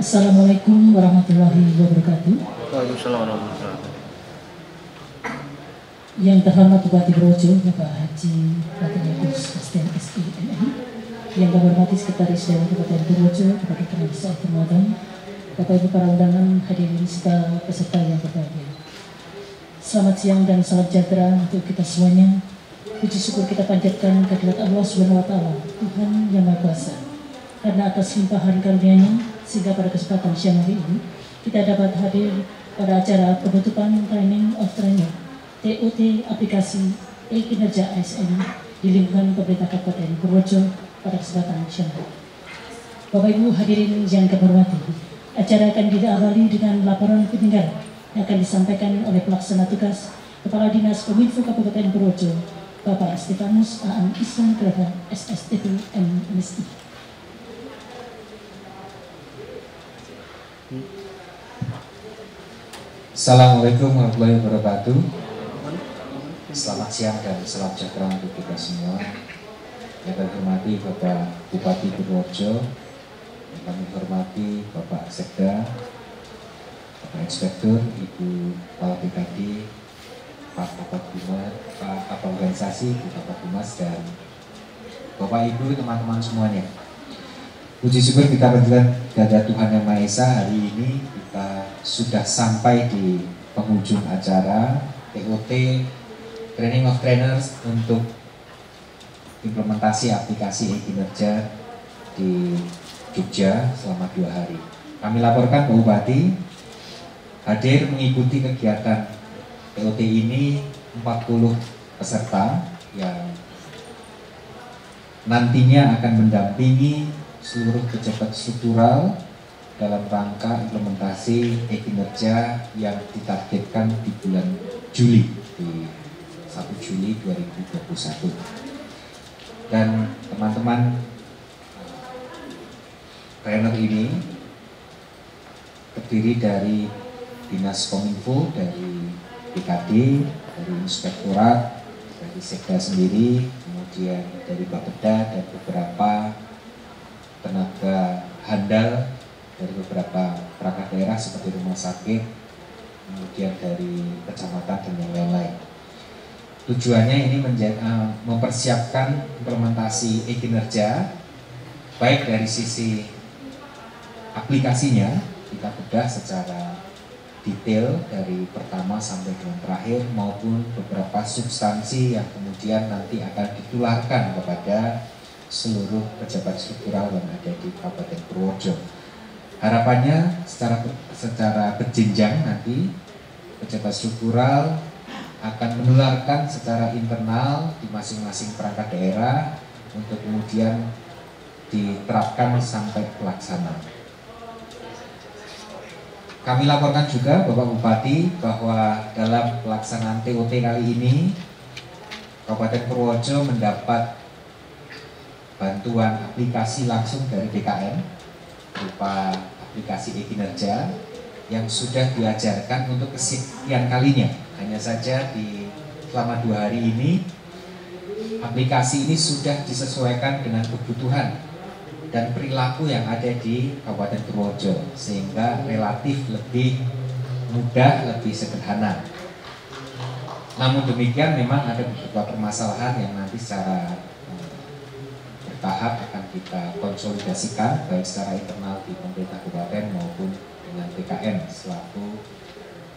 Assalamualaikum warahmatullahi wabarakatuh. Waalaikumsalam warahmatullahi wabarakatuh. Yang terhormat Bupati Brojo, Bapak Haji Raden Agus STM SI MM. Yang kami hormati Sekretaris Dewan Kabupaten Brojo, Bapak Dr. Said Ramadan, Bapak Ibu para undangan, hadirin serta peserta yang berbahagia. Selamat siang dan salam sejahtera untuk kita semuanya. Puji syukur kita panjatkan kehadirat Allah Subhanahu wa Ta'ala, Tuhan yang Maha Kuasa. Karena atas limpahan karunia-Nya, sehingga pada kesempatan siang hari ini kita dapat hadir pada acara penutupan Training of Trainer TOT aplikasi e-kinerja ASN di lingkungan pemerintah Kabupaten Purworejo pada kesempatan siang hari. Bapak Ibu hadirin yang kami hormati, acara akan diawali dengan laporan peninggalan yang akan disampaikan oleh pelaksana tugas Kepala Dinas Kominfo Kabupaten Purworejo, Bapak Stefanus Aan Isran Kerava, SSTP MSI. Assalamualaikum warahmatullahi wabarakatuh. Selamat siang dan salam sejahtera untuk kita semua. Yang kami hormati Bapak Bupati Purworejo, yang kami hormati Bapak Sekda, Bapak Inspektur, Ibu Kepala BKD, Pak Kabak Humas, Pak Kabak Organisasi, Bu Kabak Humas, dan Bapak Ibu, teman-teman semuanya. Puji syukur kita panjatkan kepada Tuhan Yang Maha Esa, hari ini kita sudah sampai di penghujung acara TOT Training of Trainers untuk implementasi aplikasi e-kinerja di Jogja selama 2 hari. Kami laporkan Pak Bupati hadir mengikuti kegiatan TOT ini 40 peserta yang nantinya akan mendampingi seluruh pejabat struktural dalam rangka implementasi e-kinerja yang ditargetkan di bulan Juli, di 1 Juli 2021. Dan teman-teman trainer ini terdiri dari Dinas Kominfo, dari BKD, dari Inspektorat, dari Sekda sendiri, kemudian dari Bapeda dan beberapa tenaga handal dari beberapa perangkat daerah seperti rumah sakit, kemudian dari kecamatan dan yang lain-lain. Tujuannya ini mempersiapkan implementasi e-kinerja baik dari sisi aplikasinya, kita bedah secara detail dari pertama sampai dengan terakhir, maupun beberapa substansi yang kemudian nanti akan ditularkan kepada seluruh pejabat struktural yang ada di Kabupaten Purworejo. Harapannya secara berjenjang nanti pejabat struktural akan menularkan secara internal di masing-masing perangkat daerah untuk kemudian diterapkan sampai pelaksana. Kami laporkan juga Bapak Bupati bahwa dalam pelaksanaan TOT kali ini Kabupaten Purworejo mendapat bantuan aplikasi langsung dari BKN berupa aplikasi e-kinerja yang sudah diajarkan untuk kesekian kalinya. Hanya saja selama 2 hari ini aplikasi ini sudah disesuaikan dengan kebutuhan dan perilaku yang ada di Kabupaten Purworejo, sehingga relatif lebih mudah, lebih sederhana. Namun demikian memang ada beberapa permasalahan yang nanti secara bertahap akan kita konsolidasikan baik secara internal di pemerintah kabupaten maupun dengan BKN selaku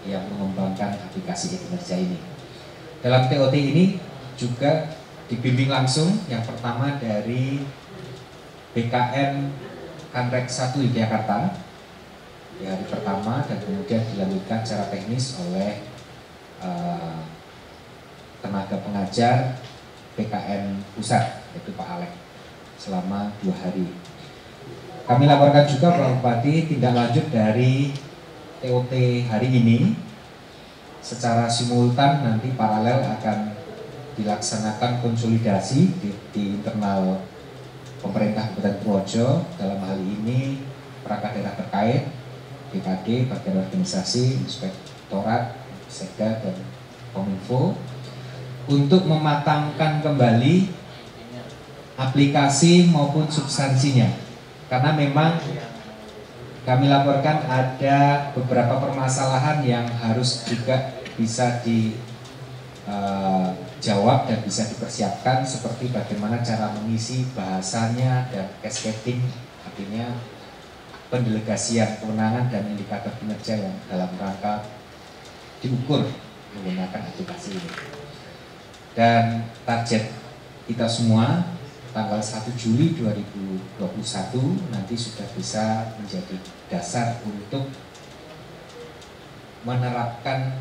yang mengembangkan aplikasi e-kinerja ini. Dalam TOT ini juga dibimbing langsung yang pertama dari BKN Kanrek 1 Yogyakarta di hari pertama, dan kemudian dilanjutkan secara teknis oleh tenaga pengajar BKN Pusat, yaitu Pak Alek, selama 2 hari. Kami laporkan juga Pak Bupati tindak lanjut dari TOT hari ini secara simultan nanti paralel akan dilaksanakan konsolidasi di internal pemerintah Kabupaten Purworejo, dalam hal ini perangkat daerah terkait, BKD, bagian organisasi, Inspektorat, Sekda, dan Kominfo untuk mematangkan kembali aplikasi maupun substansinya, karena memang kami laporkan ada beberapa permasalahan yang harus juga bisa dijawab dan bisa dipersiapkan, seperti bagaimana cara mengisi bahasanya dan cascading, artinya pendelegasian kewenangan dan indikator kinerja yang dalam rangka diukur menggunakan aplikasi ini. Dan target kita semua tanggal 1 Juli 2021 nanti sudah bisa menjadi dasar untuk menerapkan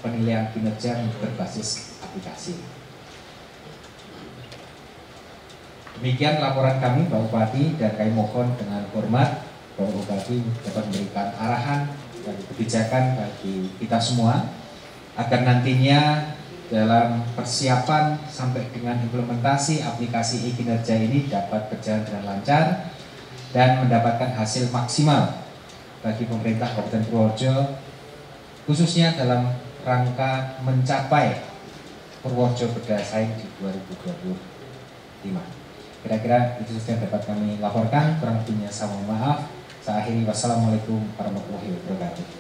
penilaian kinerja berbasis aplikasi. Demikian laporan kami, Pak Bupati, dan kami mohon dengan hormat Bapak Bupati dapat memberikan arahan dan kebijakan bagi kita semua agar nantinya dalam persiapan sampai dengan implementasi aplikasi e-kinerja ini dapat berjalan dengan lancar dan mendapatkan hasil maksimal bagi pemerintah Kabupaten Purworejo, khususnya dalam rangka mencapai Purworejo berdaya saing di 2025. Kira-kira itu saja dapat kami laporkan, kurang lebihnya saya mohon maaf. Saya akhiri, wassalamualaikum warahmatullahi wabarakatuh.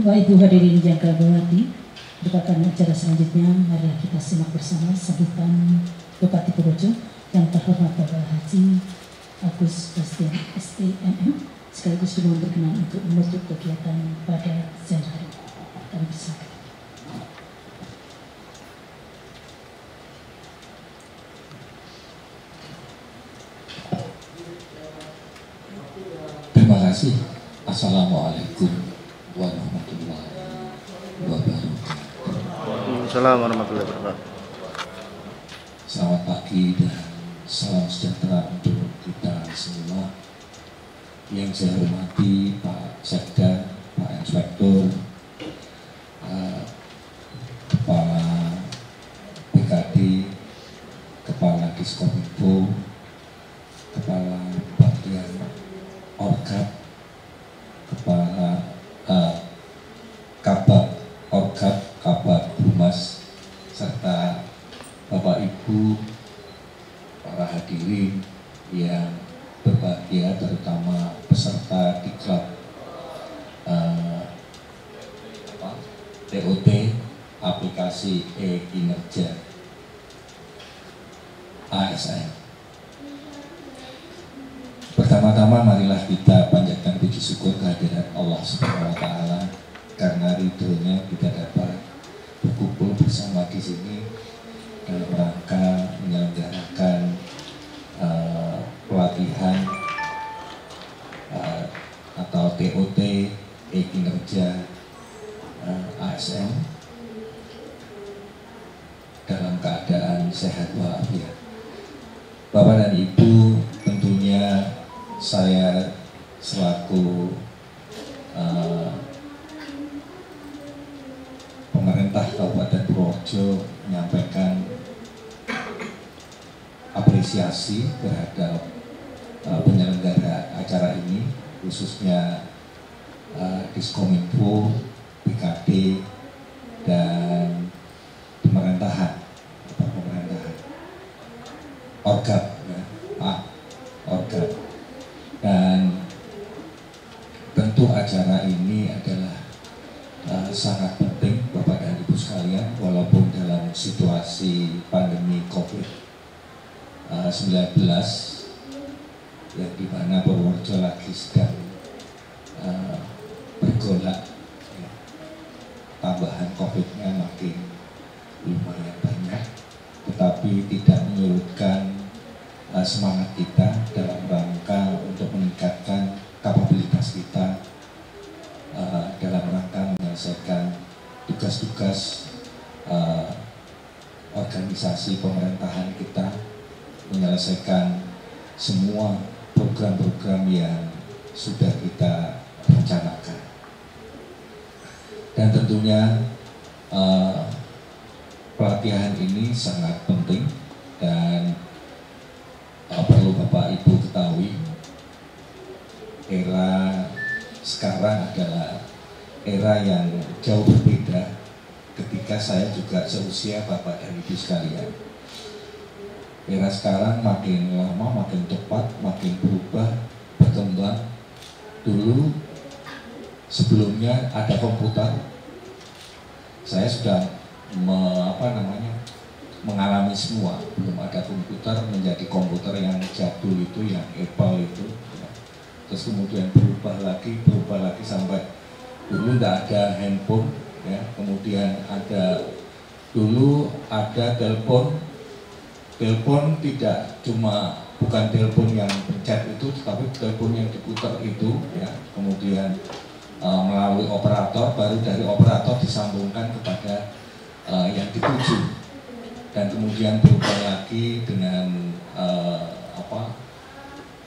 Bapak Ibu hadirin yang kami hormati, merupakan acara selanjutnya, marilah kita simak bersama sambutan Bupati Purworejo yang terhormat Bapak Haji Agus Bastian STMM, sekaligus juga berkenan untuk menutup kegiatan pada siang hari. Kami persilakan. Terima kasih. Assalamualaikum warahmatullahi wabarakatuh. Waalaikumsalam warahmatullahi wabarakatuh. Selamat pagi dan salam sejahtera untuk kita semua. Yang saya hormati Pak Sekda, Pak Inspektur, Kepala BKD, Kepala Diskominfo, Kepala Bagian Orgap, Kepala Kabak Orgap, Kabak Humas, serta Bapak Ibu, para hadirin yang berbahagia, terutama peserta diklat TOT aplikasi e-kinerja ASN. Pertama-tama marilah kita panjatkan puji syukur kehadirat Allah Subhanahu wa Ta'ala, karena ridhonya kita dapat berkumpul bersama di sini dalam rangka menyelenggarakan pelatihan atau TOT e-kinerja ASN dalam keadaan sehat walafiat. Bapak dan Ibu, tentunya saya selaku pemerintah Kabupaten Purworejo menyampaikan apresiasi terhadap penyelenggara acara ini, khususnya Diskominfo, BKD, dan pemerintahan Orgap, ya, Orgap. Dan tentu acara ini adalah sangat penting Bapak dan Ibu sekalian, walaupun dalam situasi pandemi COVID-19 yang dimana Purworejo lagi sedang bergolak, ya, tambahan COVID-nya makin lumayan banyak, tetapi tidak menyurutkan semangat kita dalam rangka untuk meningkatkan kapabilitas kita dalam rangka menyelesaikan tugas-tugas organisasi pemerintahan kita, menyelesaikan semua program-program yang sudah kita rencanakan. Dan tentunya pelatihan ini sangat penting dan perlu Bapak Ibu ketahui, era sekarang adalah era yang jauh berbeda ketika saya juga seusia Bapak dan Ibu sekalian. Era sekarang makin lama, makin cepat, makin berubah, berkembang. Dulu sebelumnya ada komputer, saya sudah mengalami semua. Belum ada komputer menjadi komputer yang jadul itu, yang Apple itu. Ya. Terus kemudian berubah lagi sampai dulu tidak ada handphone. Ya. Kemudian dulu ada telepon tidak cuma, bukan telepon yang pencet itu, tetapi telepon yang diputar itu, ya. Kemudian melalui operator, baru dari operator disambungkan kepada yang dituju, dan kemudian berubah lagi dengan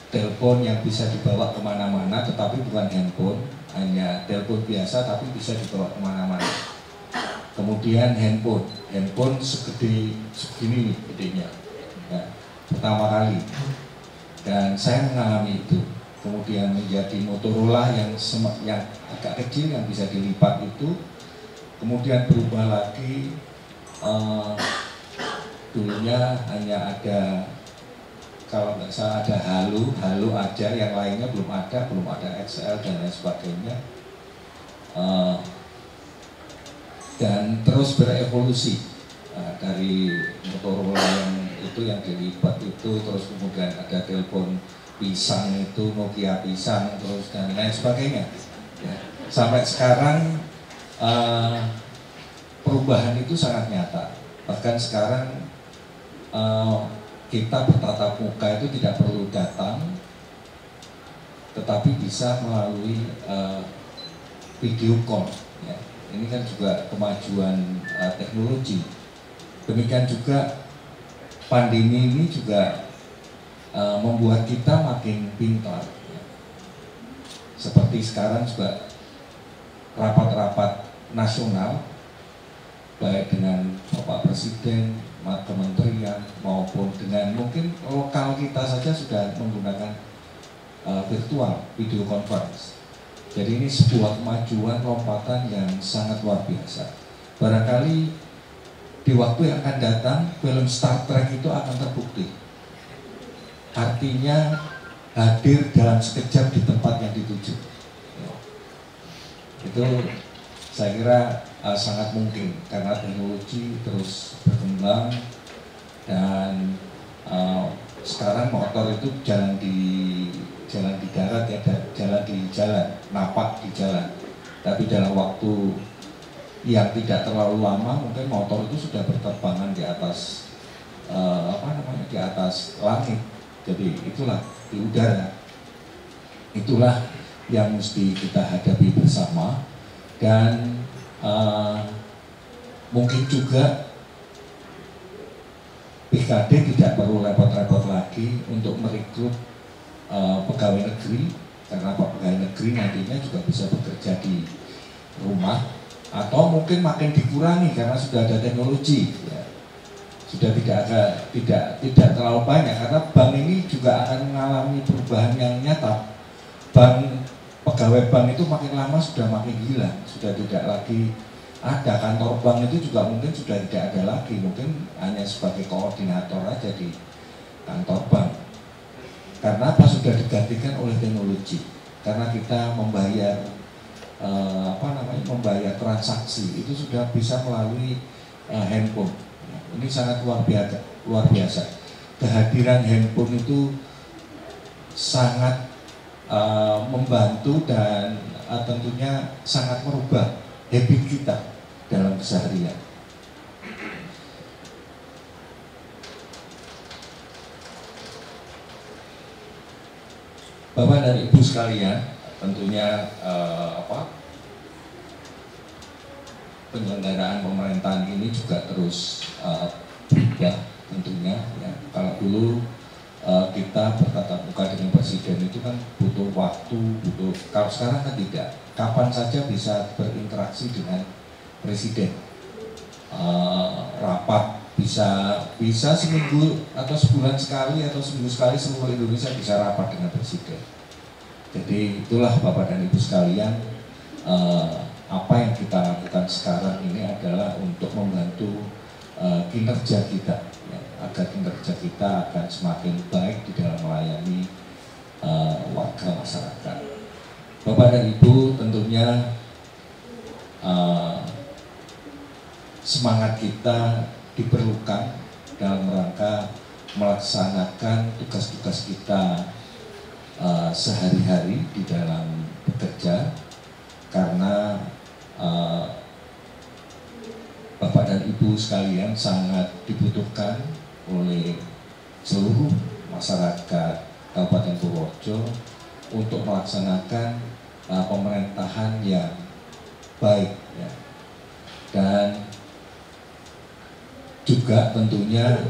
telepon yang bisa dibawa kemana-mana, tetapi bukan handphone, hanya telepon biasa tapi bisa dibawa kemana-mana. Kemudian handphone segini gedenya, ya, pertama kali, dan saya mengalami itu. Kemudian menjadi Motorola yang agak kecil yang bisa dilipat itu, kemudian berubah lagi, dulunya hanya ada, kalau nggak salah ada Halo aja, yang lainnya belum ada XL dan lain sebagainya, dan terus berevolusi dari Motorola yang dilipat itu, terus kemudian ada telepon pisang itu, Nokia pisang, terus dan lain sebagainya, ya. Sampai sekarang perubahan itu sangat nyata. Bahkan sekarang kita bertatap muka itu tidak perlu datang, tetapi bisa melalui video call, ya. Ini kan juga kemajuan teknologi. Demikian juga pandemi ini juga membuat kita makin pintar, ya. Seperti sekarang juga rapat-rapat nasional, baik dengan Bapak Presiden, kementerian, maupun dengan mungkin lokal kita saja sudah menggunakan virtual video conference. Jadi ini sebuah kemajuan, lompatan yang sangat luar biasa. Barangkali di waktu yang akan datang film Star Trek itu akan terbukti. Artinya hadir dalam sekejap di tempat yang dituju. Itu saya kira sangat mungkin karena teknologi terus berkembang, dan sekarang motor itu jalan di darat, ya, jalan di jalan, napak di jalan. Tapi dalam waktu yang tidak terlalu lama mungkin motor itu sudah berterbangan di atas di atas langit. Jadi itulah di udara. Itulah yang mesti kita hadapi bersama, dan mungkin juga PKD tidak perlu repot-repot lagi untuk merekrut pegawai negeri, karena pegawai negeri nantinya juga bisa bekerja di rumah, atau mungkin makin dikurangi karena sudah ada teknologi, ya. Sudah tidak terlalu banyak, karena bank ini juga akan mengalami perubahan yang nyata. Pegawai bank itu makin lama sudah makin hilang, sudah tidak lagi ada. Kantor bank itu juga mungkin sudah tidak ada lagi, mungkin hanya sebagai koordinator aja di kantor bank. Karena apa? Sudah digantikan oleh teknologi. Karena kita membayar membayar transaksi itu sudah bisa melalui handphone. Ini sangat luar biasa. Kehadiran handphone itu sangat membantu dan tentunya sangat merubah habit kita dalam keseharian. Bapak dan Ibu sekalian, tentunya penyelenggaraan pemerintahan ini juga terus berubah tentunya, ya. Kalau dulu kita bertatap muka dengan presiden itu kan butuh waktu, kalau sekarang kan tidak, kapan saja bisa berinteraksi dengan presiden, rapat bisa seminggu atau sebulan sekali atau seminggu sekali seluruh Indonesia bisa rapat dengan presiden. Jadi itulah Bapak dan Ibu sekalian, apa yang kita lakukan sekarang ini adalah untuk membantu kinerja kita, ya, agar kinerja kita akan semakin baik di dalam melayani warga masyarakat. Bapak dan Ibu, tentunya semangat kita diperlukan dalam rangka melaksanakan tugas-tugas kita sehari-hari di dalam bekerja, karena Bapak dan Ibu sekalian sangat dibutuhkan oleh seluruh masyarakat Kabupaten Purworejo untuk melaksanakan pemerintahan yang baik, ya. Dan juga tentunya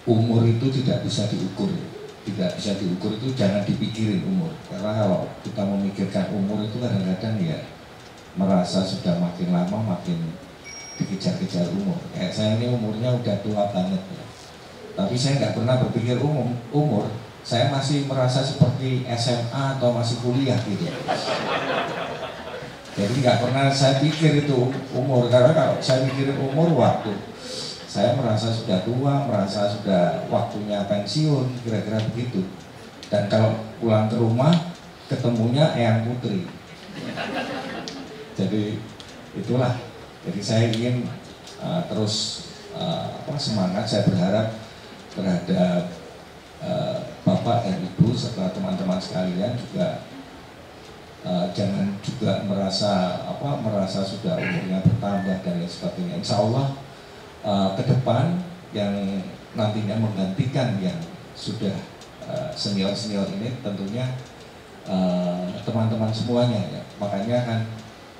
umur itu tidak bisa diukur, itu jangan dipikirin umur, karena kalau kita memikirkan umur itu kadang-kadang ya merasa sudah makin lama makin dikejar-kejar umur. Kayak saya ini umurnya udah tua banget ya, tapi saya nggak pernah berpikir umur, saya masih merasa seperti SMA atau masih kuliah gitu. Jadi nggak pernah saya pikir itu umur, karena kalau saya mikirin umur, waktu saya merasa sudah tua, merasa sudah waktunya pensiun, kira-kira begitu. Dan kalau pulang ke rumah ketemunya Eyang Putri. Jadi itulah. Jadi saya ingin terus semangat. Saya berharap terhadap Bapak dan Ibu serta teman-teman sekalian juga jangan juga merasa sudah umurnya bertambah dan lain sebagainya. Insya Allah ke depan yang nantinya menggantikan yang sudah senior-senior ini tentunya teman-teman semuanya, ya. Makanya kan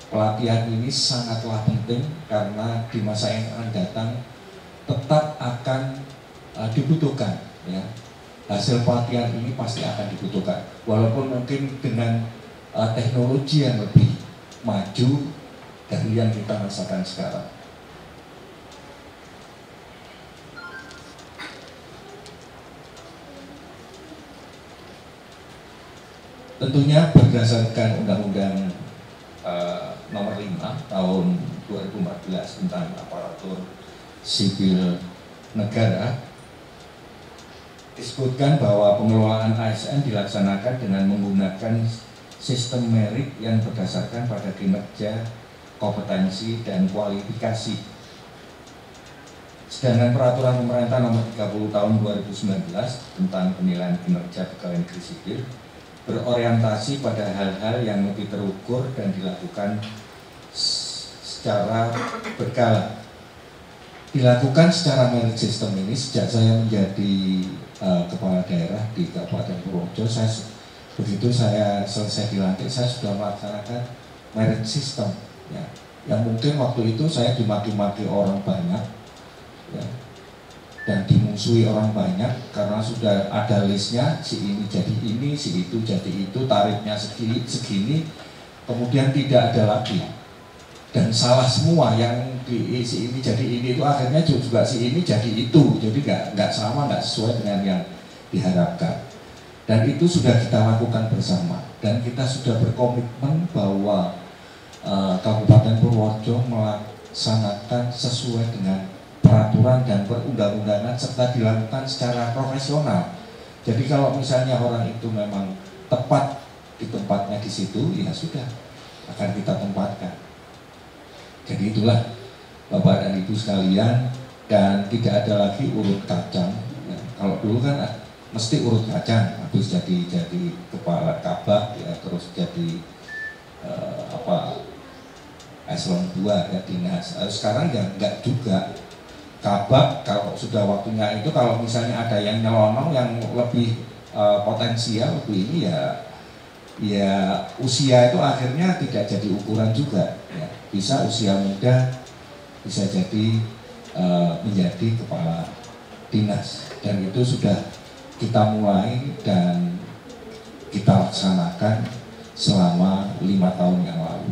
pelatihan ini sangatlah penting, karena di masa yang akan datang tetap akan dibutuhkan, ya. Hasil pelatihan ini pasti akan dibutuhkan, walaupun mungkin dengan teknologi yang lebih maju dari yang kita rasakan sekarang. Tentunya berdasarkan Undang-Undang Nomor 5 Tahun 2014 tentang aparatur sipil negara, disebutkan bahwa pengelolaan ASN dilaksanakan dengan menggunakan sistem merit yang berdasarkan pada kinerja, kompetensi, dan kualifikasi. Sedangkan peraturan pemerintah nomor 30 tahun 2019 tentang penilaian kinerja pegawai negeri sipil berorientasi pada hal-hal yang lebih terukur dan dilakukan secara berkala. Dilakukan secara merit system ini sejak saya menjadi kepala daerah di Kabupaten Purworejo. Begitu saya selesai dilantik, saya sudah melaksanakan merit system, ya. Yang mungkin waktu itu saya dimaki-maki orang banyak, ya, dan dimusuhi orang banyak karena sudah ada listnya, si ini jadi ini, si itu jadi itu, tarifnya segini, kemudian tidak ada lagi, dan salah semua, yang si ini jadi ini itu akhirnya juga si ini jadi itu, jadi nggak sama, nggak sesuai dengan yang diharapkan. Dan itu sudah kita lakukan bersama, dan kita sudah berkomitmen bahwa Kabupaten Purworejo melaksanakan sesuai dengan peraturan dan perundang-undangan serta dilakukan secara profesional. Jadi kalau misalnya orang itu memang tepat di tempatnya di situ, ya sudah akan kita tempatkan. Jadi itulah Bapak dan Ibu sekalian, dan tidak ada lagi urut kacang. Ya, kalau dulu kan mesti urut kacang, habis jadi kepala kabak, ya, terus jadi eselon 2 ya, dinas. Sekarang ya enggak juga. Kabak kalau sudah waktunya itu, kalau misalnya ada yang nyelonong yang lebih potensial, lebih ini, ya usia itu akhirnya tidak jadi ukuran juga, ya. Bisa usia muda bisa jadi menjadi kepala dinas. dan itu sudah kita mulai dan kita laksanakan selama 5 tahun yang lalu.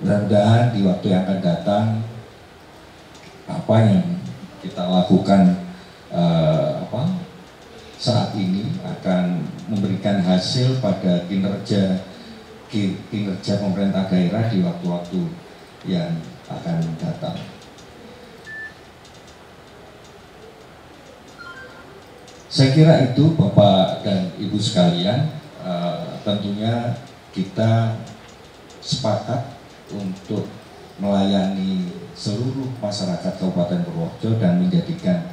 Mudah-mudahan di waktu yang akan datang apa yang kita lakukan saat ini akan memberikan hasil pada kinerja pemerintah daerah di waktu-waktu yang akan datang. Saya kira itu Bapak dan Ibu sekalian, tentunya kita sepakat untuk melayani seluruh masyarakat Kabupaten Purworejo dan menjadikan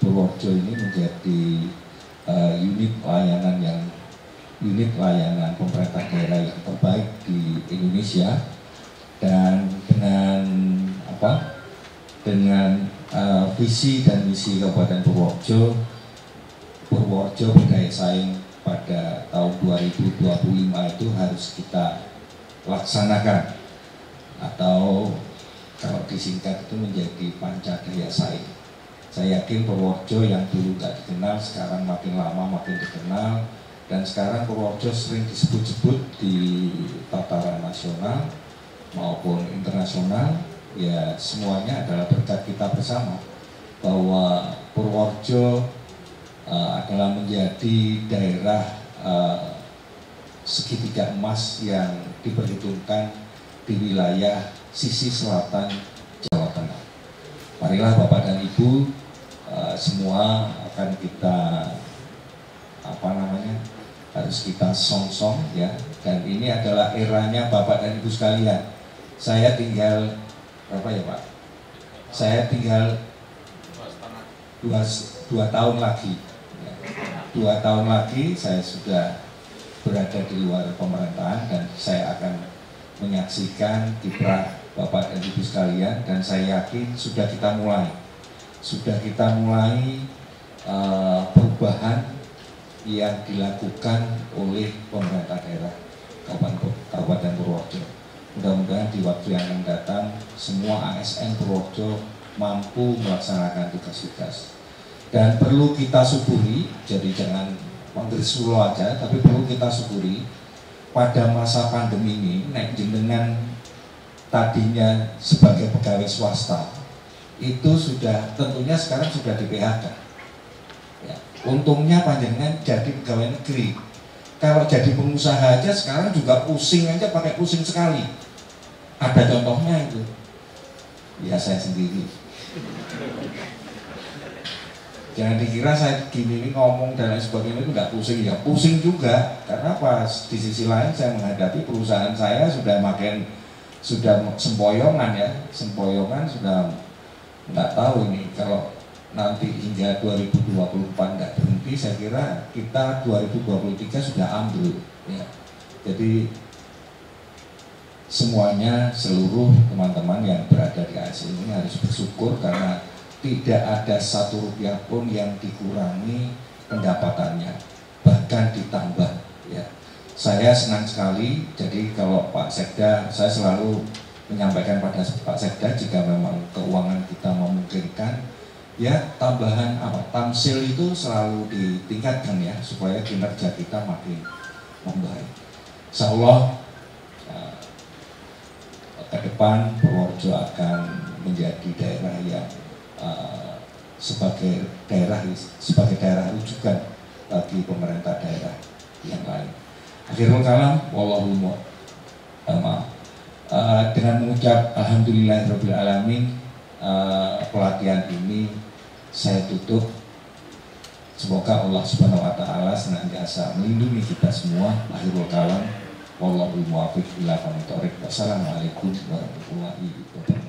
Purworejo ini menjadi unit layanan pemerintah daerah yang terbaik di Indonesia. Dan dengan visi dan misi Kabupaten Purworejo berdaya saing pada tahun 2025 itu harus kita laksanakan, atau kalau disingkat itu menjadi panca daya saing. Saya yakin Purworejo yang dulu nggak dikenal sekarang makin lama makin dikenal, dan sekarang Purworejo sering disebut-sebut di tataran nasional maupun internasional. Ya, semuanya adalah berkat kita bersama bahwa Purworejo adalah menjadi daerah segitiga emas yang diperhitungkan di wilayah sisi selatan Jawa Tengah. Marilah Bapak dan Ibu, semua akan kita harus kita song-song ya. Dan ini adalah eranya Bapak dan Ibu sekalian. Saya tinggal berapa ya Pak? Saya tinggal 2 tahun lagi. 2 tahun lagi saya sudah berada di luar pemerintahan dan saya akan menyaksikan kiprah Bapak dan Ibu sekalian, dan saya yakin sudah kita mulai perubahan yang dilakukan oleh pemerintah daerah Kabupaten Purworejo. Mudah-mudahan di waktu yang akan datang semua ASN Purworejo mampu melaksanakan tugas-tugas. Dan perlu kita syukuri, jadi jangan menggersulo aja, tapi perlu kita syukuri pada masa pandemi ini, nek jenengan tadinya sebagai pegawai swasta itu sudah tentunya sekarang sudah di PHK. Ya, untungnya panjenengan jadi pegawai negeri. Kalau jadi pengusaha aja sekarang juga pusing aja, pakai pusing sekali. Ada contohnya itu. Ya saya sendiri. Jangan dikira saya gini ngomong dan lain sebagainya itu nggak pusing, ya pusing juga. Karena pas di sisi lain saya menghadapi perusahaan saya sudah sempoyongan ya, sempoyongan sudah nggak tahu ini kalau nanti hingga 2024 nggak berhenti, saya kira kita 2023 sudah ambil ya. Jadi semuanya, seluruh teman-teman yang berada di ASN ini harus bersyukur karena tidak ada 1 rupiah pun yang dikurangi pendapatannya, bahkan ditambah ya. Saya senang sekali, jadi kalau Pak Sekda, saya selalu menyampaikan pada Pak Sekda jika memang keuangan kita memungkinkan, ya tambahan tamsil itu selalu ditingkatkan ya, supaya kinerja kita makin membaik. Insya Allah ke depan Purworejo akan menjadi daerah yang sebagai daerah rujukan bagi pemerintah daerah yang lain. Akhirul kalam, wallahu dengan mengucap alhamdulillahirabbil alamin, pelatihan ini saya tutup. Semoga Allah Subhanahu wa taala senantiasa melindungi kita semua. Akhirul kalam, wallahu muwaffiq ila aqwamit thoriq. Wassalamualaikum warahmatullahi wabarakatuh.